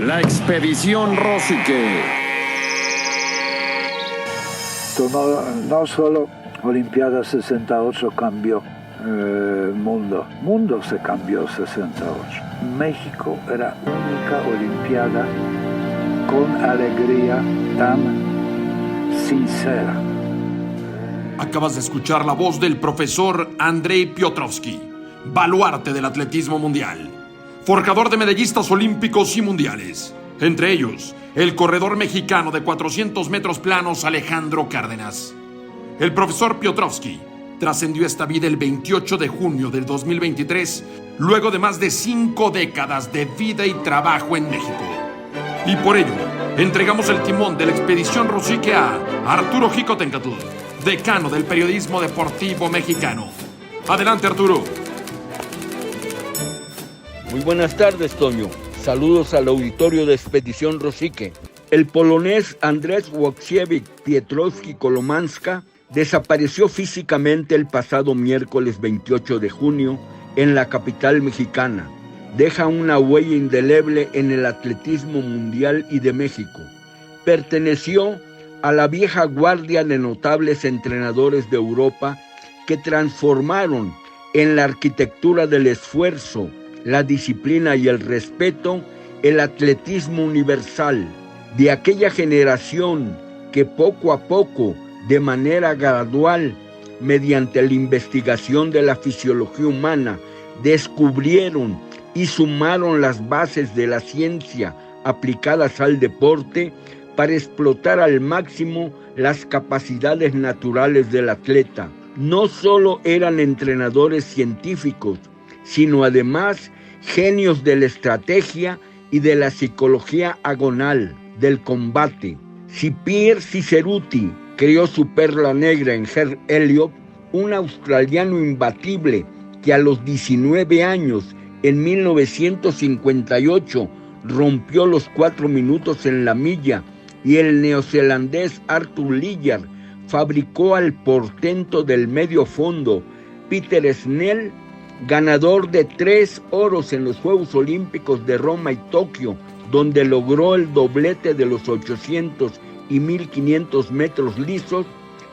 La expedición Rosique. No solo Olimpiada 68 cambió el mundo se cambió 68. México era única Olimpiada con alegría tan sincera. Acabas de escuchar la voz del profesor Andrei Piotrowski, baluarte del atletismo mundial, forjador de medallistas olímpicos y mundiales, entre ellos el corredor mexicano de 400 metros planos Alejandro Cárdenas. El profesor Piotrowski trascendió esta vida el 28 de junio del 2023, luego de más de 5 décadas de vida y trabajo en México. Y por ello, entregamos el timón de la expedición Rosique a Arturo Jicotencatl, decano del periodismo deportivo mexicano. Adelante, Arturo. Muy buenas tardes, Toño. Saludos al auditorio de Expedición Rosique. El polonés Andrzej Wojciech Piotrowski-Kolomanska desapareció físicamente el pasado miércoles 28 de junio en la capital mexicana. Deja una huella indeleble en el atletismo mundial y de México. Perteneció a la vieja guardia de notables entrenadores de Europa que transformaron en la arquitectura del esfuerzo, la disciplina y el respeto el atletismo universal, de aquella generación que poco a poco, de manera gradual, mediante la investigación de la fisiología humana, descubrieron y sumaron las bases de la ciencia aplicadas al deporte para explotar al máximo las capacidades naturales del atleta. No solo eran entrenadores científicos, sino además genios de la estrategia y de la psicología agonal del combate. Si Pierre Ciceruti creó su perla negra en Herb Elliott, un australiano imbatible que a los 19 años, en 1958, rompió los 4 minutos en la milla, y el neozelandés Arthur Lydiard fabricó al portento del medio fondo, Peter Snell, ganador de 3 oros en los Juegos Olímpicos de Roma y Tokio, donde logró el doblete de los 800 y 1500 metros lisos,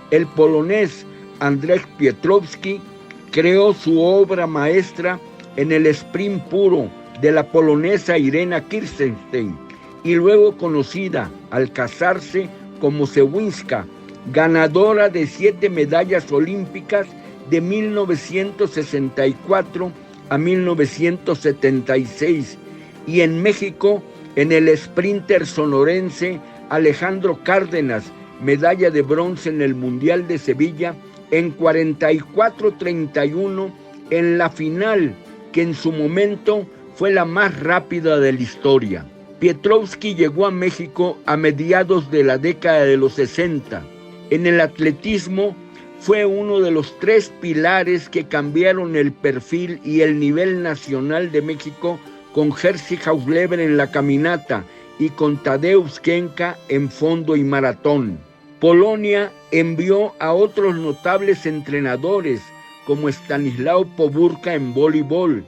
el polonés Andrzej Piotrowski creó su obra maestra en el sprint puro de la polonesa Irena Kirstenstein, y luego conocida al casarse como Sewinska, ganadora de 7 medallas olímpicas de 1964 a 1976, y en México en el sprinter sonorense Alejandro Cárdenas, medalla de bronce en el Mundial de Sevilla en 44:31 en la final, que en su momento fue la más rápida de la historia. Piotrowski llegó a México a mediados de la década de los 60. En el atletismo fue uno de los 3 pilares que cambiaron el perfil y el nivel nacional de México, con Jerzy Hausleber en la caminata y con Tadeusz Kenka en fondo y maratón. Polonia envió a otros notables entrenadores como Stanislao Poburka en voleibol,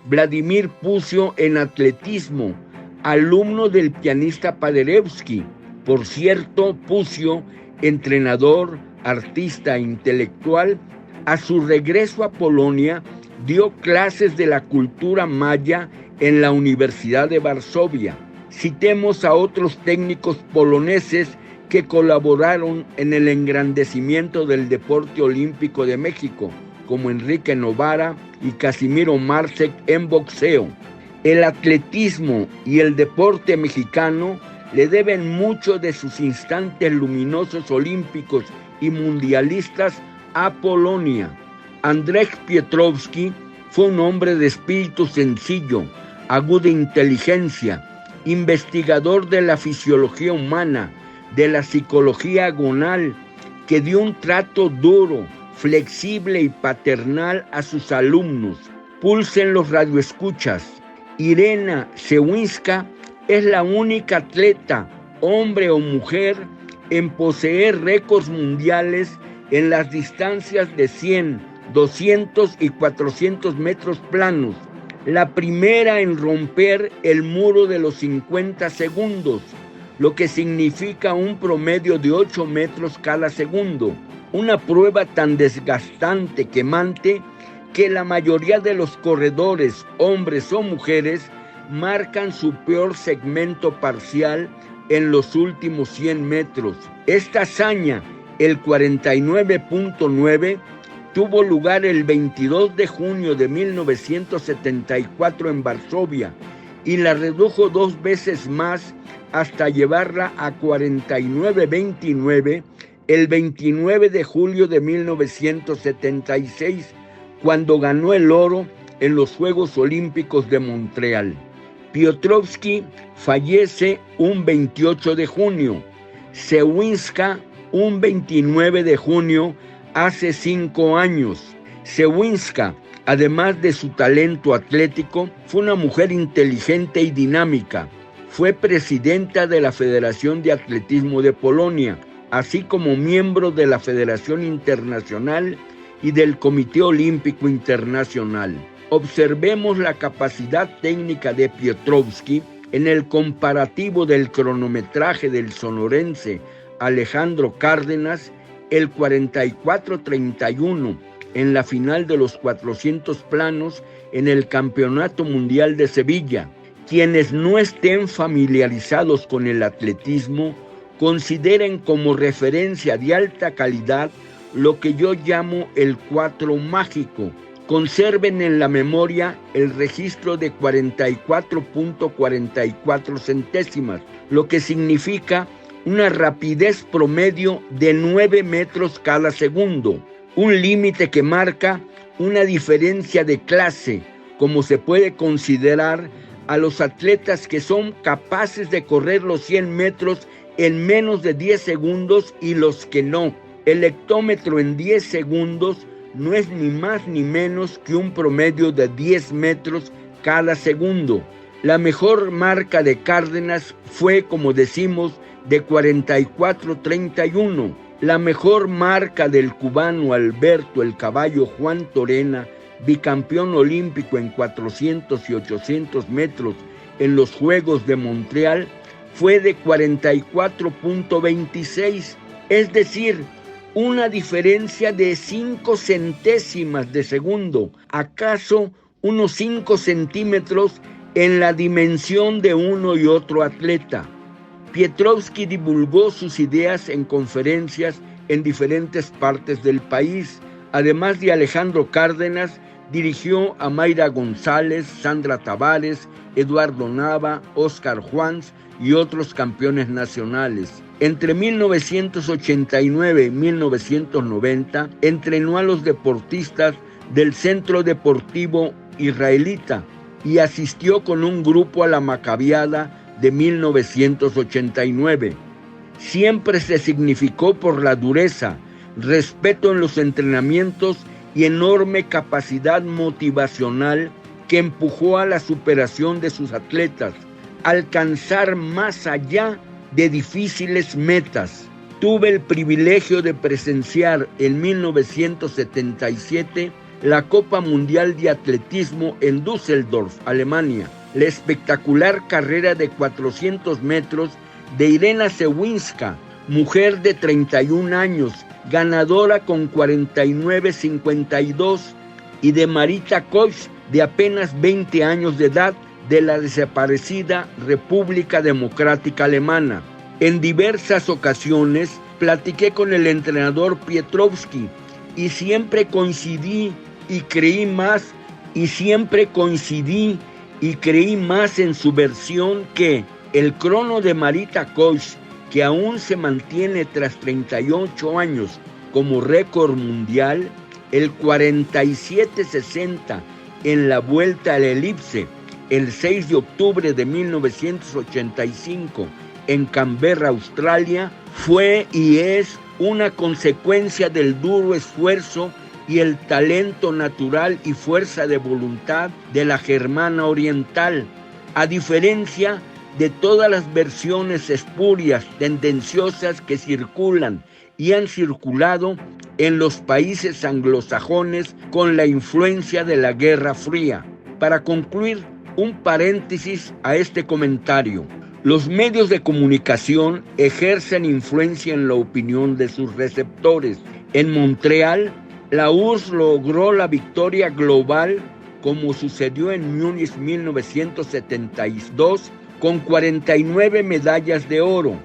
Vladimir Pucio en atletismo, alumno del pianista Paderewski. Por cierto, Pucio, entrenador, artista e intelectual, a su regreso a Polonia dio clases de la cultura maya en la Universidad de Varsovia. Citemos a otros técnicos poloneses que colaboraron en el engrandecimiento del deporte olímpico de México, como Enrique Novara y Casimiro Marsek en boxeo. El atletismo y el deporte mexicano le deben mucho de sus instantes luminosos olímpicos y mundialistas a Polonia. Andrzej Piotrowski fue un hombre de espíritu sencillo, aguda inteligencia, investigador de la fisiología humana, de la psicología agonal, que dio un trato duro, flexible y paternal a sus alumnos. Pulsen los radioescuchas. Irena Sewinska es la única atleta, hombre o mujer, en poseer récords mundiales en las distancias de 100, 200 y 400 metros planos, la primera en romper el muro de los 50 segundos, lo que significa un promedio de 8 metros cada segundo. Una prueba tan desgastante, quemante, que la mayoría de los corredores, hombres o mujeres, marcan su peor segmento parcial en los últimos 100 metros. Esta hazaña, el 49.9, tuvo lugar el 22 de junio de 1974 en Varsovia y la redujo 2 veces más hasta llevarla a 49.29 el 29 de julio de 1976, cuando ganó el oro en los Juegos Olímpicos de Montreal. Piotrowski fallece un 28 de junio, Zewinska un 29 de junio hace 5 años. Zewinska, además de su talento atlético, fue una mujer inteligente y dinámica. Fue presidenta de la Federación de Atletismo de Polonia, así como miembro de la Federación Internacional y del Comité Olímpico Internacional. Observemos la capacidad técnica de Piotrowski en el comparativo del cronometraje del sonorense Alejandro Cárdenas, el 44:31 en la final de los 400 planos en el Campeonato Mundial de Sevilla. Quienes no estén familiarizados con el atletismo, consideren como referencia de alta calidad lo que yo llamo el 4 mágico. Conserven en la memoria el registro de 44.44 centésimas, lo que significa una rapidez promedio de 9 metros cada segundo, un límite que marca una diferencia de clase, como se puede considerar a los atletas que son capaces de correr los 100 metros en menos de 10 segundos y los que no. El hectómetro en 10 segundos no es ni más ni menos que un promedio de 10 metros cada segundo. La mejor marca de Cárdenas fue, como decimos, de 44:31. La mejor marca del cubano Alberto el Caballo Juan Torena, bicampeón olímpico en 400 y 800 metros en los Juegos de Montreal, fue de 44.26, es decir, una diferencia de 5 centésimas de segundo, acaso unos 5 centímetros en la dimensión de uno y otro atleta. Piotrowski divulgó sus ideas en conferencias en diferentes partes del país. Además de Alejandro Cárdenas, dirigió a Mayra González, Sandra Tavares, Eduardo Nava, Óscar Juans y otros campeones nacionales. Entre 1989 y 1990 entrenó a los deportistas del Centro Deportivo Israelita y asistió con un grupo a la Macabiada de 1989. Siempre se significó por la dureza, respeto en los entrenamientos y enorme capacidad motivacional que empujó a la superación de sus atletas, alcanzar más allá de difíciles metas. Tuve el privilegio de presenciar en 1977 la Copa Mundial de Atletismo en Düsseldorf, Alemania. La espectacular carrera de 400 metros de Irena Zewinska, mujer de 31 años, ganadora con 49:52, y de Marita Koch, de apenas 20 años de edad, de la desaparecida República Democrática Alemana. En diversas ocasiones platiqué con el entrenador Piotrowski y siempre coincidí y creí más en su versión que el crono de Marita Koch, que aún se mantiene tras 38 años como récord mundial, el 47:60 en la vuelta a la elipse, el 6 de octubre de 1985 en Canberra, Australia, fue y es una consecuencia del duro esfuerzo y el talento natural y fuerza de voluntad de la germana oriental, a diferencia de todas las versiones espurias, tendenciosas que circulan y han circulado en los países anglosajones con la influencia de la Guerra Fría. Para concluir, un paréntesis a este comentario. Los medios de comunicación ejercen influencia en la opinión de sus receptores. En Montreal, la URSS logró la victoria global, como sucedió en Múnich 1972, con 49 medallas de oro.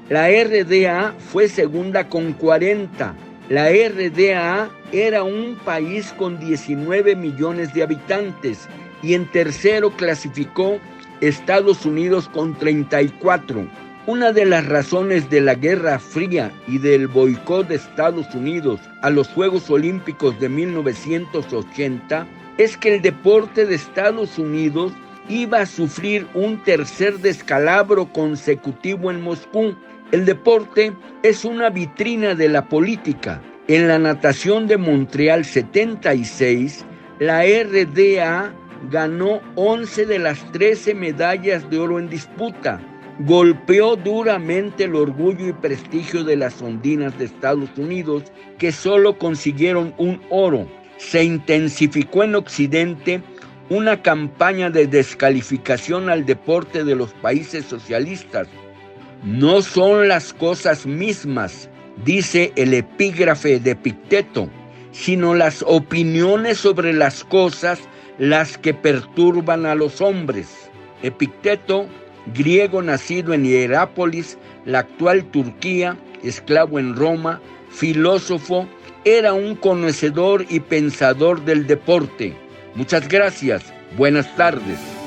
La RDA fue segunda con 40. La RDA era un país con 19 millones de habitantes y en tercero clasificó Estados Unidos con 34. Una de las razones de la Guerra Fría y del boicot de Estados Unidos a los Juegos Olímpicos de 1980 es que el deporte de Estados Unidos iba a sufrir un tercer descalabro consecutivo en Moscú. El deporte es una vitrina de la política. En la natación de Montreal 76, la RDA ganó 11 de las 13 medallas de oro en disputa. Golpeó duramente el orgullo y prestigio de las ondinas de Estados Unidos, que solo consiguieron un oro. Se intensificó en Occidente una campaña de descalificación al deporte de los países socialistas. No son las cosas mismas, dice el epígrafe de Epicteto, sino las opiniones sobre las cosas las que perturban a los hombres. Epicteto, griego nacido en Hierápolis, la actual Turquía, esclavo en Roma, filósofo, era un conocedor y pensador del deporte. Muchas gracias. Buenas tardes.